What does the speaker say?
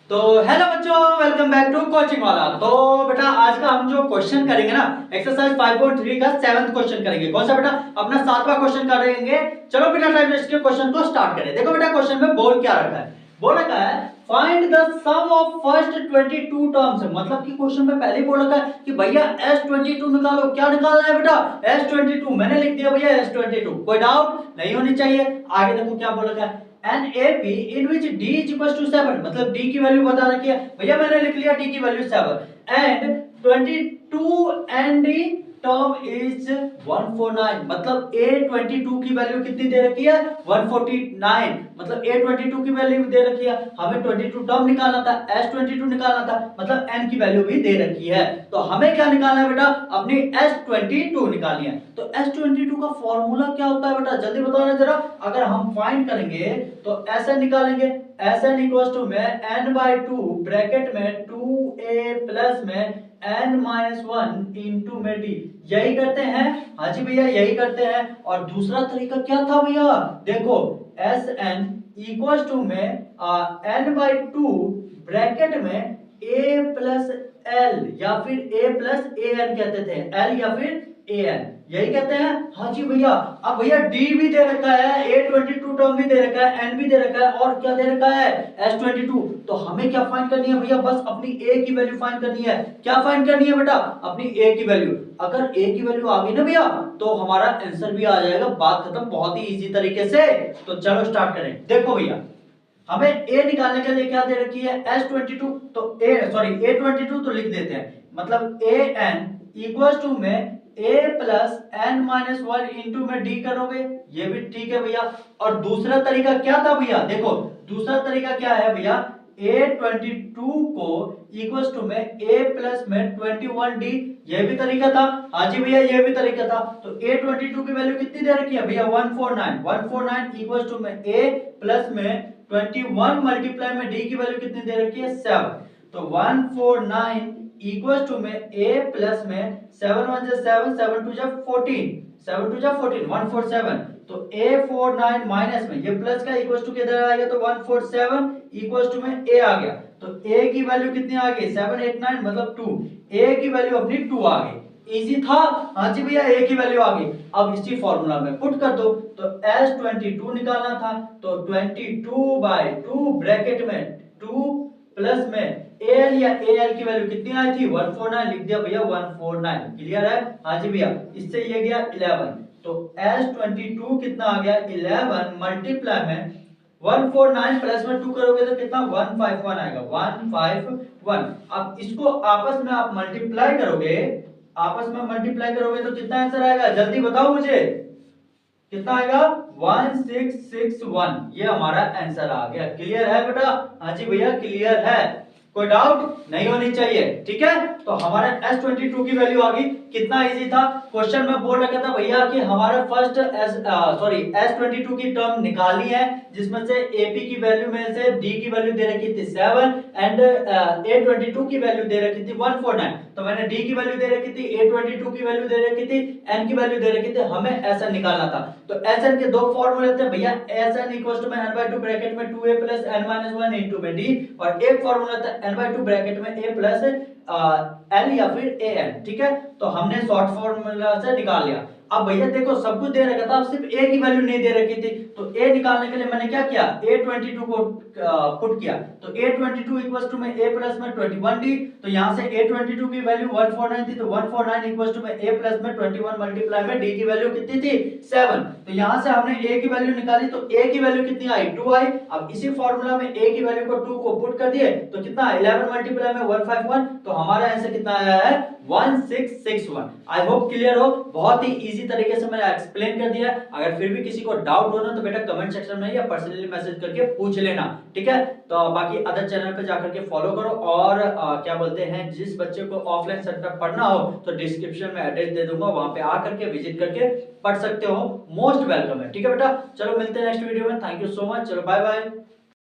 तो हेलो बच्चों, welcome back to coaching वाला। तो बेटा आज का हम जो क्वेश्चन करेंगे ना, एक्सरसाइज 5.3 का 7th क्वेश्चन करेंगे। कौन सा बेटा? अपना 7वां क्वेश्चन करेंगे। चलो बिना टाइम वेस्ट किए क्वेश्चन को स्टार्ट करें। देखो बेटा क्वेश्चन में बोल क्या रखा है। बोल रखा है find the sum of first 22 terms. मतलब कि क्वेश्चन में पहले ही बोल रखा है कि भैया S22 निकालो। क्या निकालना है बेटा? S22। मैंने लिख दिया भैया S22। कोई डाउट नहीं होनी चाहिए। आगे देखो क्या बोल रखा है, N A P in which D is equal to 7। मतलब डी की वैल्यू बता रखी है भैया, मैंने लिख लिया डी की value 7 and 22 and D term is 149। मतलब A22 की वैल्यू कितनी दे रखी है? 149। मतलब A22 की वैल्यू दे रखी है, हमें 22 टर्म निकालना था, S22 निकालना था, मतलब n की वैल्यू भी दे रखी है। तो हमें क्या निकालना है बेटा? अपनी S22 निकालनी है। तो S22 का फॉर्मूला क्या होता है बेटा? जल्दी बताओ ना जरा। अगर हम फाइंड करेंगे तो ऐसे निकालेंगे, Sn इक्वल टू में n/2 ब्रैकेट में 2a प्लस में n-1 इंटू में डी। यही करते हैं। हाँ जी भैया यही करते हैं। और दूसरा तरीका क्या था भैया? देखो Sn इक्वल टू में n/2 ब्रैकेट में a प्लस l या फिर a प्लस an कहते थे, l या फिर an यही कहते हैं। हाँ जी भैया। अब भैया d भी दे रखा है, A22 टर्म भी दे रखा है, n भी दे रखा है, और क्या दे रखा है? S22। तो हमें क्या फाइंड करनी है भैया? बस अपनी a की वैल्यू फाइंड करनी है। क्या फाइंड करनी है बेटा? अपनी a की वैल्यू। अगर a की वैल्यू आ गई ना भैया तो हमारा आंसर भी आ जाएगा। बात खत्म, बहुत ही इजी तरीके से। तो चलो स्टार्ट करें। देखो भैया हमें a निकालने के लिए क्या दे रखी है? S22। तो A22 तो लिख देते हैं। मतलब an इक्वल टू में a प्लस n-1 इंटू में d करोगे, ये भी ठीक है भैया। और दूसरा तरीका क्या था भैया? देखो दूसरा तरीका क्या है भैया? A22 को इक्वल टू में a प्लस में 21d, ये भी तरीका था। हाँ जी भैया ये भी तरीका था। तो A22 की वैल्यू कितनी दे रखी है भैया? 149 इक्वल टू में a प्लस में 21 मल्टीप्लाई में d की वैल्यू कितनी दे रखी है? 7। तो 149 इक्वल टू में a प्लस में 7 1 7 7 2 14 7 2 14 147। तो A49 माइनस में ये प्लस का इक्वल टू किधर आएगा? तो 147 इक्वल टू में a आ गया। तो a की वैल्यू कितनी आ गई? 7 8 9 मतलब 2। a की वैल्यू अपनी 2 आ गई। इजी था। हाँ जी भैया a की वैल्यू आ गई। अब इसी फॉर्मूला में पुट कर दो। तो S22 निकालना था, तो 22/2 ब्रैकेट में 2 प्लस में al या al की वैल्यू कितनी आई थी? 149। लिख दिया भैया 149। क्लियर है? हाँ जी भैया। इससे ये गया 11। तो S22 कितना आ गया? 11 मल्टीप्लाई में 149 प्लस में 2 करोगे तो कितना? 151 आएगा। 151। अब इसको आपस में आप मल्टीप्लाई करोगे, आपस में मल्टीप्लाई करोगे तो कितना आंसर आएगा? जल्दी बताओ मुझे कितना आएगा? 1661। ये हमारा आंसर आ गया। क्लियर है बेटा? हाँ जी भैया क्लियर है। कोई डाउट नहीं होनी चाहिए। ठीक है। तो हमारा S22 की वैल्यू आ गई। कितना इजी था। क्वेश्चन में बोल रखा था भैया कि हमारा फर्स्ट S22 की टर्म निकालनी है, जिसमें से AP की वैल्यू में से D की वैल्यू दे रखी थी 7 एंड A22 की वैल्यू दे रखी थी 149। तो मैंने D की वैल्यू दे रखी थी, A22 की वैल्यू दे रखी थी, N की वैल्यू दे रखी थी, हमें SN निकालना था। तो SN के दो फॉर्मूले थे भैया। SN इक्वल्स टू में n/2 ब्रैकेट में 2a प्लस n-1 इनटू में d, और एक फॉर्मूला था n/2 ब्रैकेट में a प्लस l या फिर an। ठीक है। तो हमने शॉर्ट फॉर्मूला से निकाल लिया। अब भैया देखो सब कुछ दे रखा था, सिर्फ a की वैल्यू नहीं दे रखी थी। तो a निकालने के लिए मैंने क्या किया? A22 को पुट किया। तो A22 इक्वल्स टू में a प्लस में 21d। तो यहां से A22 की वैल्यू 149 थी, तो 149 इक्वल्स टू में a प्लस में 21 मल्टीप्लाई में d की वैल्यू कितनी थी? 7। तो यहां से हमने a की वैल्यू निकाली, तो a की वैल्यू कितनी आई? 2 आई। अब इसी फार्मूला में a की वैल्यू को 2 को पुट कर दिए तो कितना? 11 मल्टीप्लाई में 151। तो हमारा आंसर कितना आया है? 1661। आई होप क्लियर हो। बहुत ही इजी तरीके से मैंने एक्सप्लेन कर दिया। अगर फिर भी किसी को डाउट हो ना तो बेटा कमेंट सेक्शन में या पर्सनली मैसेज करके पूछ लेना। ठीक है। तो बाकी अदर चैनल पे जाकर के फॉलो करो, और क्या बोलते हैं, जिस बच्चे को ऑफलाइन सेंटर पढ़ना हो तो डिस्क्रिप्शन में एड्रेस दे दूंगा, वहां पे आकर के विजिट करके पढ़ सकते हो। मोस्ट वेलकम है। ठीक है बेटा। चलो मिलते हैं नेक्स्ट वीडियो में। Thank you so much. चलो बाय बाय।